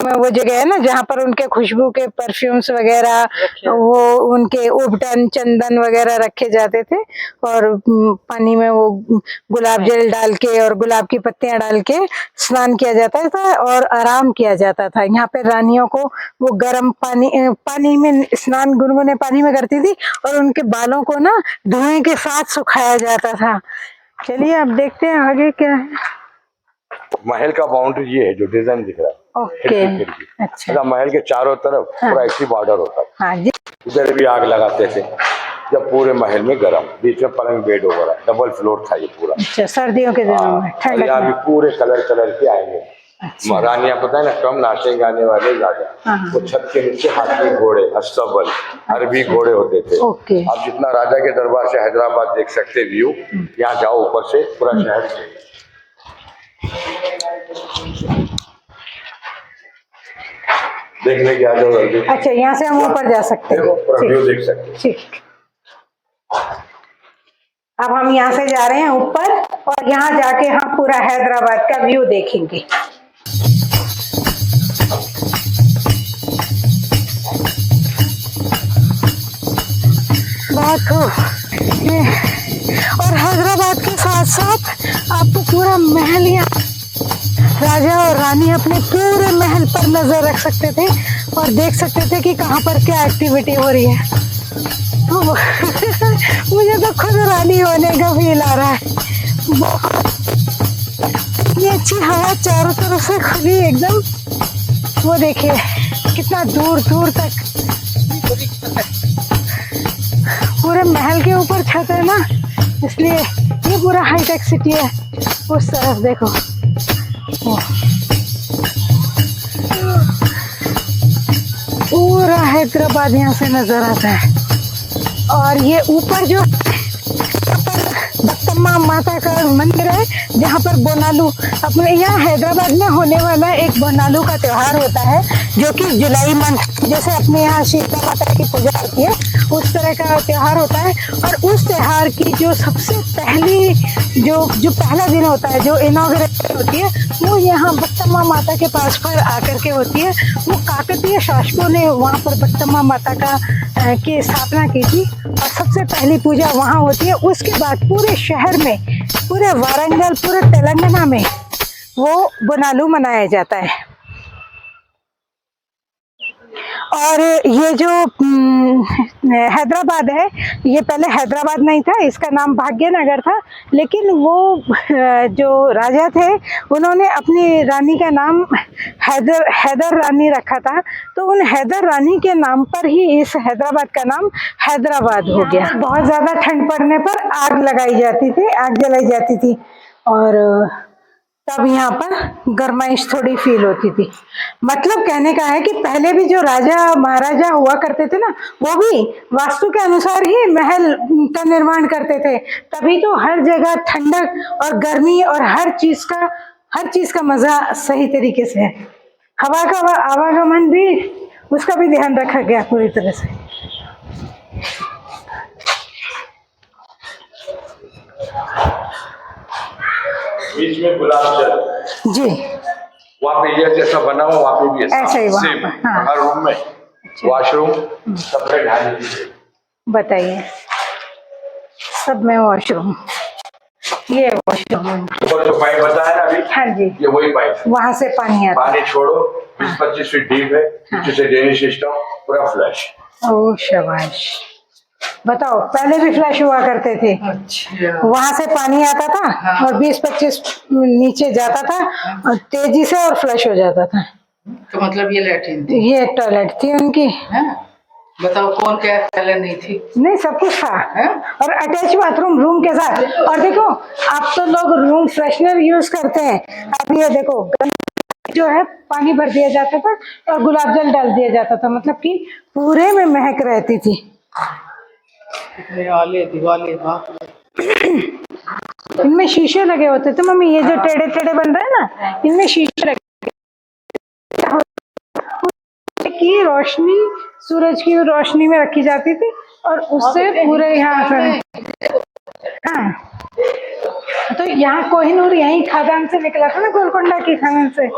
में वो जगह है ना जहाँ पर उनके खुशबू के परफ्यूम्स वगैरह, वो उनके उपटन चंदन वगैरह रखे जाते थे और पानी में वो गुलाब जल डाल के और गुलाब की पत्तियां डाल के स्नान किया जाता था और आराम किया जाता था। यहाँ पे रानियों को वो गर्म पानी में स्नान गुनगुने पानी में करती थी और उनके बालों को ना धुएं के साथ सुखाया जाता था। चलिए अब देखते हैं आगे क्या है। महल का बाउंड्री ये है जो डिजाइन दिख रहा है। ओके, अच्छा। महल के चारों तरफ पूरा ऐसी बॉर्डर होता है। हाँ जी, इधर भी आग लगाते थे। जब पूरे महल में गर्म, बीच में पलंग बेड वगैरह, डबल फ्लोर था ये पूरा। अच्छा, सर्दियों के दिनों में, और ठंड यहाँ भी पूरे कलर कलर के आएंगे। अच्छा। रानियां पता है ना, कम नाचे गाने वाले राजा, वो छत के नीचे हाथी घोड़े, अस्तबल, अरबी घोड़े होते थे। ओके। आप जितना राजा के दरबार से हैदराबाद देख सकते व्यू, यहाँ जाओ ऊपर से पूरा शहर से। देखने की आ जाओ जल्दी। अच्छा, यहाँ से हम ऊपर जा सकते हैं। देखो पूरा व्यू ठीक, देख सकते हैं। ठीक। अब हम यहाँ से जा रहे हैं ऊपर और यहाँ जाके हम पूरा हैदराबाद का व्यू देखेंगे। बहुत खूब। और हैदराबाद के साथ साथ आपको पूरा महल, यहाँ राजा और रानी अपने पूरे महल पर नजर रख सकते थे और देख सकते थे कि कहाँ पर क्या एक्टिविटी हो रही है। तो मुझे तो खुद रानी होने का फील आ रहा है। ये अच्छी हवा चारों तरफ से खुली एकदम। वो देखिए कितना दूर दूर तक पूरे महल के ऊपर छत है ना, इसलिए ये पूरा हाईटेक सिटी है। उस तरफ देखो, पूरा हैदराबाद यहाँ से नजर आता है। और ये ऊपर जो बत्तम्मा माता का मंदिर है, जहाँ पर बोनालू, अपने यहाँ हैदराबाद में होने वाला एक बोनालू का त्योहार होता है, जो कि जुलाई मंथ, जैसे अपने यहाँ शीतला माता की पूजा होती है उस तरह का त्योहार होता है। और उस त्योहार की जो सबसे पहली जो पहला दिन होता है, जो इनॉग्रेशन होती है, वो यहाँ बत्तम्मा माता के पास पर आकर के होती है। वो काकतीय शासकों ने वहाँ पर बत्तम्मा माता की स्थापना की थी और सबसे पहली पूजा वहाँ होती है। उसके बाद पूरे शहर में, पूरे वारंगल, पूरे तेलंगाना में वो बोनालू मनाया जाता है। और ये जो हैदराबाद है, ये पहले हैदराबाद नहीं था, इसका नाम भाग्यनगर था। लेकिन वो जो राजा थे, उन्होंने अपनी रानी का नाम हैदर रानी रखा था, तो उन हैदर रानी के नाम पर ही इस हैदराबाद का नाम हैदराबाद हो गया। बहुत ज़्यादा ठंड पड़ने पर आग लगाई जाती थी, आग जलाई जाती थी, और तब यहाँ पर गर्माइश थोड़ी फील होती थी। मतलब कहने का है कि पहले भी जो राजा महाराजा हुआ करते थे ना, वो भी वास्तु के अनुसार ही महल का निर्माण करते थे। तभी तो हर जगह ठंडक और गर्मी और हर चीज का मजा सही तरीके से है। हवा का आवागमन भी, उसका भी ध्यान रखा गया पूरी तरह से। बीच में गुलाब जल जी, वहाँ पे ये जैसा बना हुआ, वहाँ पे भी ऐसा ही वहाँ सेम, पर, हाँ। हर रूम में वॉशरूम सेपरेट है। बताइए, सब में वॉशरूम, ये वॉशरूम, ऊपर जो पाइप बताया ना अभी, हाँ जी, ये वही पाइप, वहां से पानी आता है। पानी छोड़ो, 20-25 फीट डीप है, नीचे से ड्रेनेज सिस्टम पूरा फ्लश। ओ शाबाश, बताओ, पहले भी फ्लश हुआ करते थे। अच्छा। वहां से पानी आता था और 20-25 नीचे जाता था और तेजी से और फ्लश हो जाता था। तो मतलब ये लैट्रिन थी? ये टॉयलेट थी उनकी। हाँ? बताओ कौन क्या पहले नहीं थी? नहीं, सब कुछ था। है? और अटैच बाथरूम रूम के साथ। और देखो, आप तो लोग रूम फ्रेशनर यूज करते हैं, अब ये देखो जो है पानी भर दिया जाता था और गुलाब जल डाल दिया जाता था, मतलब कि पूरे में महक रहती थी। कितने आले दिवाले, बाप रे। इनमें शीशे लगे होते थे मम्मी, ये जो टेढ़े टेढ़े बन रहे हैं ना, इनमें शीशे लगे की रोशनी, सूरज की रोशनी में रखी जाती थी और उससे पूरे यहाँ पर, हाँ, तो यहाँ कोहिनूर यही खदान से निकला था ना, गोलकोंडा की खदान से।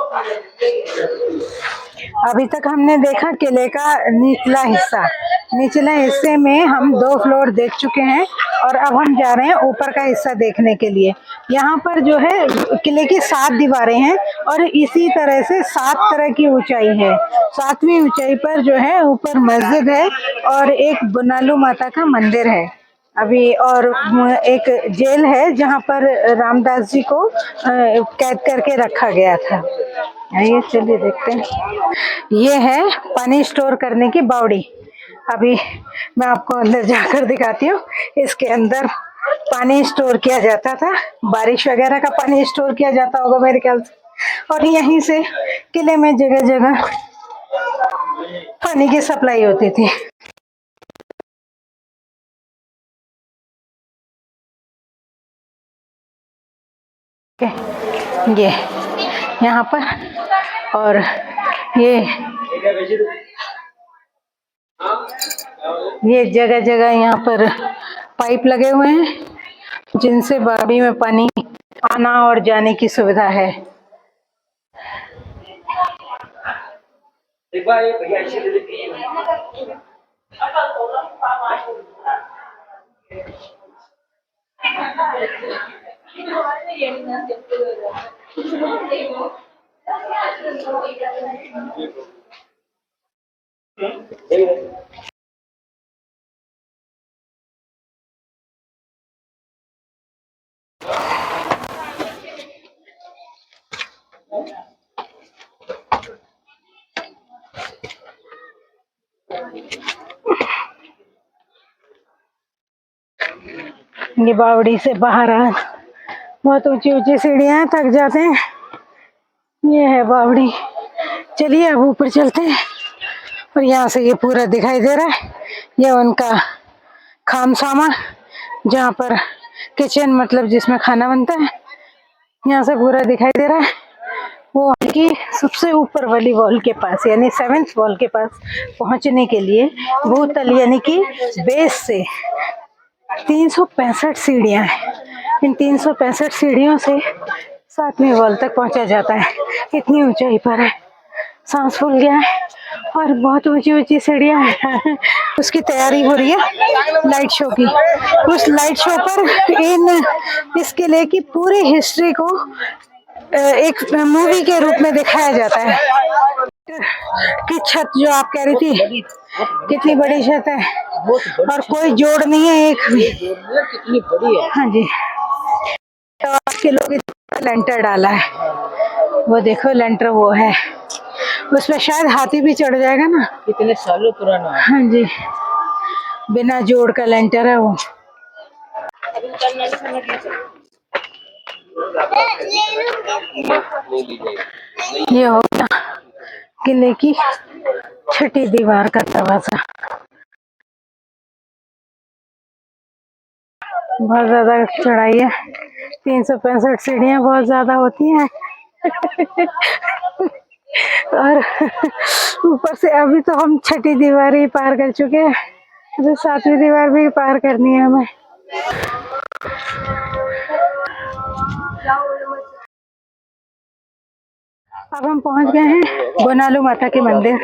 अभी तक हमने देखा किले का निचला हिस्सा। निचले हिस्से में हम 2 फ्लोर देख चुके हैं और अब हम जा रहे हैं ऊपर का हिस्सा देखने के लिए। यहाँ पर जो है किले की 7 दीवारें हैं और इसी तरह से 7 तरह की ऊंचाई है। 7वीं ऊंचाई पर जो है ऊपर मस्जिद है और एक बोनालू माता का मंदिर है अभी, और एक जेल है जहाँ पर रामदास जी को कैद करके रखा गया था। आइए चलिए देखते हैं। ये है पानी स्टोर करने की बावड़ी। अभी मैं आपको अंदर जाकर दिखाती हूँ। इसके अंदर पानी स्टोर किया जाता था, बारिश वगैरह का पानी स्टोर किया जाता होगा मेरे ख्याल से। और यहीं से किले में जगह जगह पानी की सप्लाई होती थी। ये यहाँ पर, और ये जगह जगह यहाँ पर पाइप लगे हुए हैं जिनसे बाड़ी में पानी आना और जाने की सुविधा है। ये बावड़ी से बाहर आ, बहुत ऊंची ऊंची सीढ़ियां हैं, थक जाते हैं। ये है बावड़ी। चलिए अब ऊपर चलते हैं। और यहाँ से ये पूरा दिखाई दे रहा है, ये उनका खामसामा जहाँ पर किचन मतलब जिसमें खाना बनता है, यहाँ से पूरा दिखाई दे रहा है। वो की सबसे ऊपर वाली वॉल के पास यानी 7th वॉल के पास पहुंचने के लिए भूतल यानी कि बेस से 365 सीढ़ियां हैं। इन 365 सीढ़ियों से 7वीं वॉल तक पहुंचा जाता है। इतनी ऊंचाई पर है, सांस फूल गया है। और बहुत ऊंची ऊंची सीढ़ियां हैं। उसकी तैयारी हो रही है लाइट शो की। उस लाइट शो पर इस किले की पूरी हिस्ट्री को एक मूवी के रूप में दिखाया जाता है। कि छत जो आप कह रही थी, कितनी बड़ी छत है और कोई जोड़ नहीं है एक भी। कितनी बड़ी है। हाँ जी, तो आपके लोग लेंटर डाला है, वो देखो लेंटर वो है, उसमें शायद हाथी भी चढ़ जाएगा ना। कितने सालों पुराना। हाँ जी, बिना जोड़ का लेंटर है वो। ये हो गया किले की छठी दीवार का दरवाजा। बहुत ज्यादा चढ़ाई है, 365 सीढ़ियां बहुत ज्यादा होती हैं। और ऊपर से अभी तो हम छठी दीवार ही पार कर चुके हैं, अभी 7वीं दीवार भी पार करनी है हमें। अब हम पहुंच गए हैं बोनालू माता के मंदिर।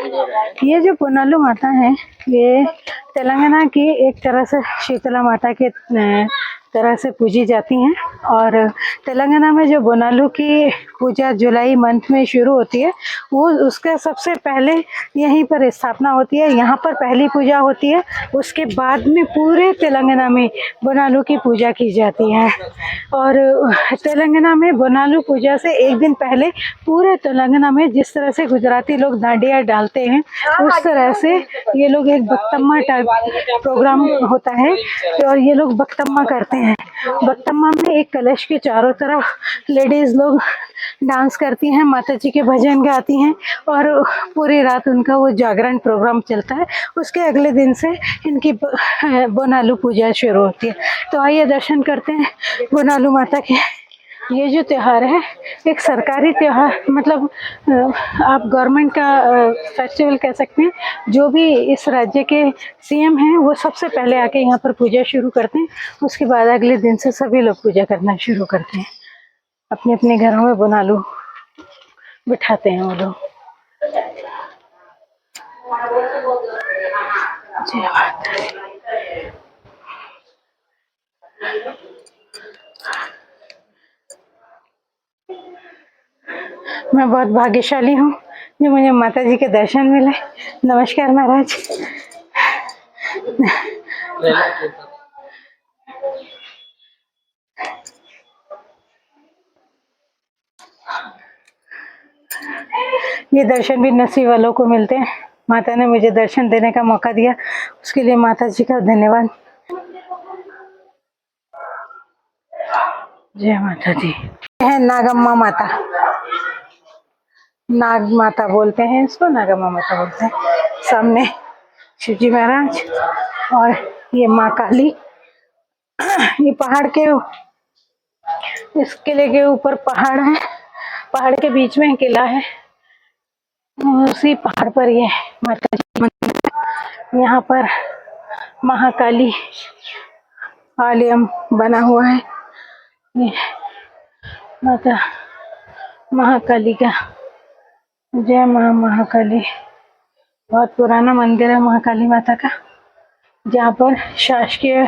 ये जो बोनालू माता है ये तेलंगाना की एक तरह से शीतला माता के तरह से पूजी जाती हैं। और तेलंगाना में जो बोनालू की पूजा जुलाई मंथ में शुरू होती है, वो उसका सबसे पहले यहीं पर स्थापना होती है, यहाँ पर पहली पूजा होती है। उसके बाद में पूरे तेलंगाना में बोनालू की पूजा की जाती है। और तेलंगाना में बोनालू पूजा से एक दिन पहले पूरे तेलंगाना में जिस तरह से गुजराती लोग डांडिया डालते हैं, उस तरह से ये लोग एक बकतम्मा टाइप प्रोग्राम होता है और ये लोग बकतम्मा करते हैं। बकतम्मा में एक कलश के चारों तरफ लेडीज लोग डांस करती हैं, माता जी के भजन गाती हैं और पूरी रात उनका वो जागरण प्रोग्राम चलता है। उसके अगले दिन से इनकी बोनालू पूजा शुरू होती है। तो आइए दर्शन करते हैं बोनालू माता के। ये जो त्योहार है एक सरकारी त्योहार, मतलब आप गवर्नमेंट का फेस्टिवल कह सकते हैं। जो भी इस राज्य के सीएम हैं वो सबसे पहले आके यहाँ पर पूजा शुरू करते हैं, उसके बाद अगले दिन से सभी लोग पूजा करना शुरू करते हैं। अपने अपने घरों में बोनालू बिठाते हैं वो लोग। मैं बहुत भाग्यशाली हूँ जो मुझे माता जी के दर्शन मिले। नमस्कार महाराज। ये दर्शन भी नसीब वालों को मिलते हैं। माता ने मुझे दर्शन देने का मौका दिया उसके लिए माता जी का धन्यवाद। जय माता दी। यह है नागम्मा माता, नाग माता बोलते हैं इसको, नागम्मा माता बोलते हैं। सामने शिवजी महाराज और ये माँ काली। ये पहाड़ के, इस किले के ऊपर पहाड़ है, पहाड़ के बीच में किला है, उसी पहाड़ पर ये माता जी मंदिर है। यहाँ पर महाकाली आलयम बना हुआ है। ये माता महाकाली का, जय माँ महाकाली। बहुत पुराना मंदिर है महाकाली माता का, जहाँ पर शासकीय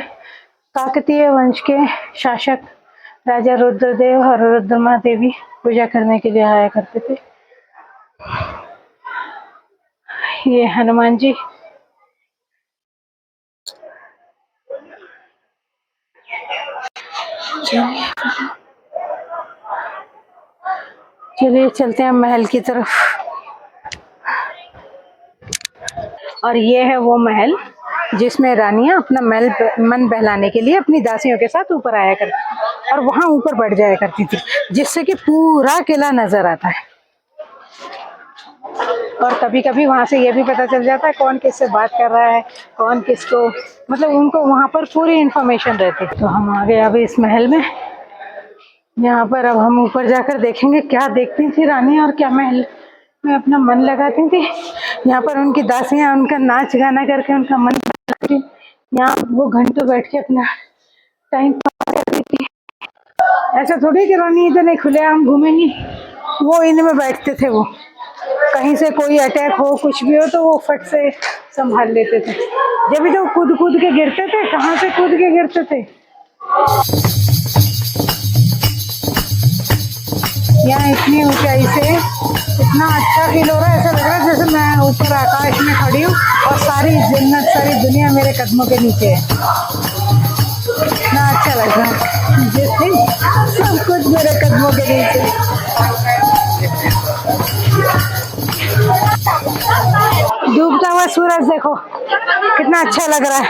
काकतीय वंश के शासक राजा रुद्रदेव और रुद्रमा देवी पूजा करने के लिए आया करते थे। ये हनुमान जी, चलिए चलते हैं महल की तरफ। और ये है वो महल जिसमें रानियां अपना मन बहलाने के लिए अपनी दासियों के साथ ऊपर आया करती और वहां ऊपर बढ़ जाया करती थी, जिससे कि पूरा किला नजर आता है। और कभी कभी वहां से ये भी पता चल जाता है कौन किससे बात कर रहा है, कौन किसको, मतलब उनको वहां पर पूरी इंफॉर्मेशन रहती है। तो हम आ गए अभी इस महल में। यहाँ पर अब हम ऊपर जाकर देखेंगे क्या देखती थी रानी और क्या महल में अपना मन लगाती थी। यहाँ पर उनकी दासियां उनका नाच गाना करके उनका मन लगाती थी। यहाँ वो घंटों बैठ के अपना टाइम पास करती थी। ऐसा थोड़ी कि रानी इधर नहीं खुलेआम घूमेंगी, वो इनमें बैठते थे। वो कहीं से कोई अटैक हो, कुछ भी हो, तो वो फट से संभाल लेते थे। जब भी तो कूद कूद के गिरते थे, कहाँ से कूद के गिरते थे। यहाँ इतनी ऊंचाई से इतना अच्छा फील हो रहा है, ऐसा लग रहा है जैसे मैं ऊपर आकाश में खड़ी हूँ और सारी जन्नत, सारी दुनिया मेरे कदमों के नीचे है। इतना अच्छा लग रहा है जैसे सब कुछ मेरे कदमों के नीचे। डूबता हुआ सूरज देखो कितना अच्छा लग रहा है।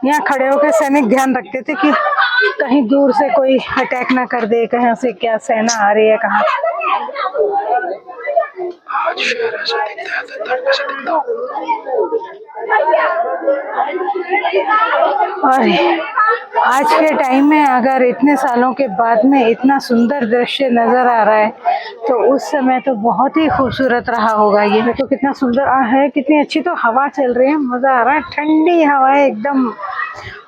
यहाँ खड़े होकर सैनिक ध्यान रखते थे कि कहीं दूर से कोई अटैक ना कर दे, कहीं से क्या सेना आ रही है, कहाँ। और आज के टाइम में अगर इतने सालों के बाद में इतना सुंदर दृश्य नजर आ रहा है तो उस समय तो बहुत ही खूबसूरत रहा होगा। ये देखो कितना सुंदर है, कितनी अच्छी तो हवा चल रही है, मजा आ रहा है, ठंडी हवा है एकदम।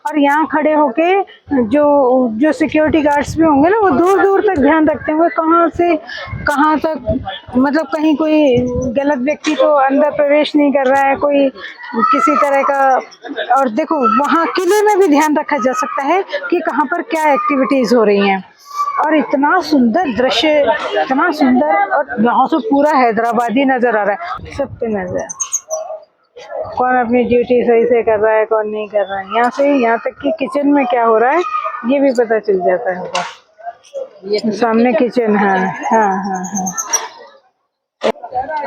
और यहाँ खड़े होके जो सिक्योरिटी गार्ड्स भी होंगे ना, वो दूर दूर तक ध्यान रखते होंगे कहाँ से कहाँ तक, मतलब कहीं कोई गलत व्यक्ति तो अंदर प्रवेश नहीं कर रहा है, कोई किसी तरह का। और देखो वहाँ किले में भी ध्यान रखा जा सकता है कि कहाँ पर क्या एक्टिविटीज हो रही हैं। और इतना सुंदर दृश्य, इतना सुंदर, और यहाँ से पूरा हैदराबादी नजर आ रहा है, सब पे नजर, कौन अपनी ड्यूटी सही से कर रहा है, कौन नहीं कर रहा है। यहाँ से यहाँ तक कि किचन में क्या हो रहा है ये भी पता चल जाता है। ये सामने किचन है, हाँ हाँ हाँ।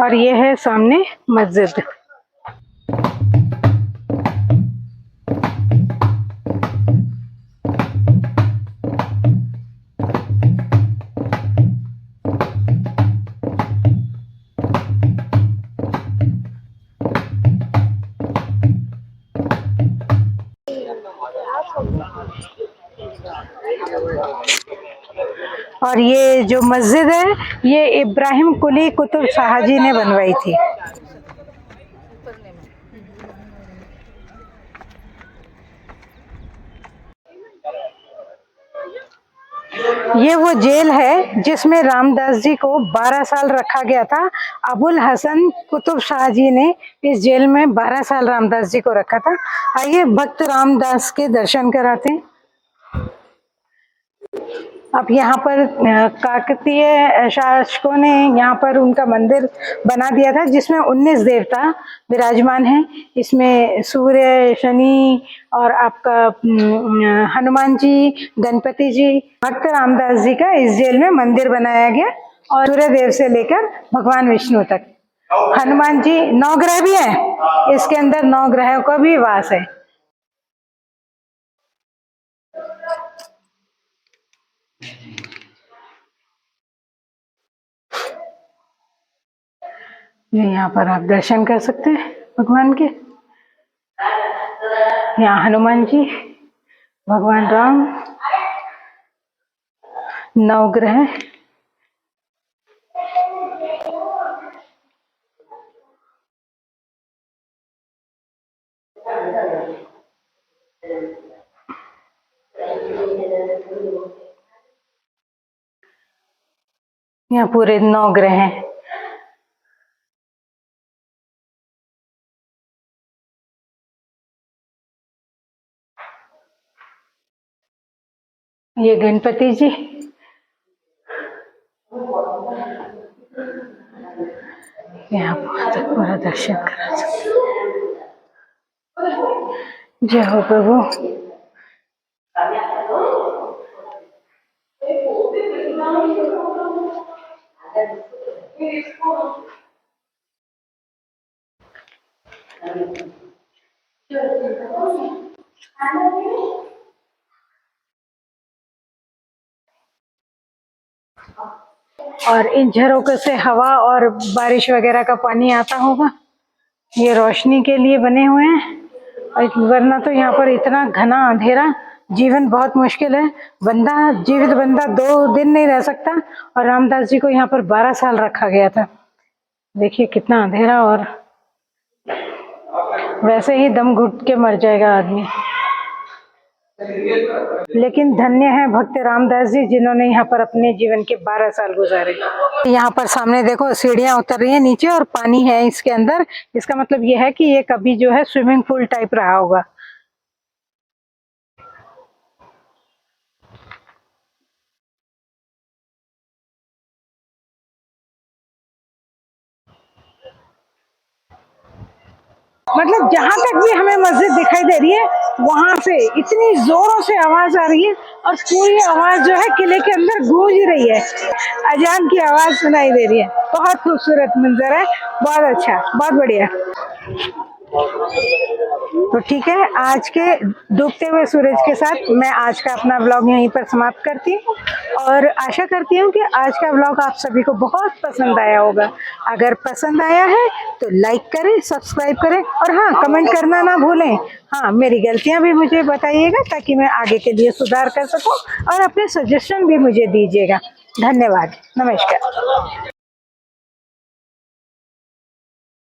और ये है सामने मस्जिद। और ये जो मस्जिद है ये इब्राहिम कुली कुतुब शाहजी ने बनवाई थी। ये वो जेल है जिसमें रामदास जी को 12 साल रखा गया था। अबुल हसन कुतुब शाहजी ने इस जेल में 12 साल रामदास जी को रखा था। आइए भक्त रामदास के दर्शन कराते हैं। अब यहाँ पर काकतीय शासकों ने यहाँ पर उनका मंदिर बना दिया था, जिसमें 19 देवता विराजमान हैं। इसमें सूर्य, शनि और आपका हनुमान जी, गणपति जी। भक्त रामदास जी का इस जेल में मंदिर बनाया गया, और सूर्य देव से लेकर भगवान विष्णु तक। हनुमान जी 9 ग्रह भी हैं, इसके अंदर 9 ग्रहों का भी वास है। यहाँ पर आप दर्शन कर सकते हैं भगवान के। यहाँ हनुमान जी, भगवान राम, 9 ग्रह। यहाँ पूरे 9 ग्रह हैं। ये गणपति जी, यहाँ पूरा दर्शन करा सकते। जय हो प्रभु। और इन झरोकों से हवा और बारिश वगैरह का पानी आता होगा। ये रोशनी के लिए बने हुए हैं, वरना तो यहाँ पर इतना घना अंधेरा, जीवन बहुत मुश्किल है। जीवित बंदा 2 दिन नहीं रह सकता, और रामदास जी को यहाँ पर 12 साल रखा गया था। देखिए कितना अंधेरा, और वैसे ही दम घुट के मर जाएगा आदमी। लेकिन धन्य है भक्त रामदास जी, जिन्होंने यहाँ पर अपने जीवन के 12 साल गुजारे। यहाँ पर सामने देखो सीढ़ियाँ उतर रही है नीचे, और पानी है इसके अंदर। इसका मतलब ये है कि ये कभी जो है स्विमिंग पूल टाइप रहा होगा। मतलब जहां तक भी हमें मस्जिद दिखाई दे रही है, वहां से इतनी जोरों से आवाज आ रही है, और पूरी आवाज जो है किले के अंदर गूंज रही है। अजान की आवाज सुनाई दे रही है। बहुत खूबसूरत मंजर है, बहुत अच्छा, बहुत बढ़िया। तो ठीक है, आज के डूबते हुए सूरज के साथ मैं आज का अपना व्लॉग यहीं पर समाप्त करती हूँ, और आशा करती हूँ कि आज का व्लॉग आप सभी को बहुत पसंद आया होगा। अगर पसंद आया है तो लाइक करें, सब्सक्राइब करें, और हाँ, कमेंट करना ना भूलें। हाँ, मेरी गलतियाँ भी मुझे बताइएगा, ताकि मैं आगे के लिए सुधार कर सकूँ, और अपने सजेशन भी मुझे दीजिएगा। धन्यवाद, नमस्कार।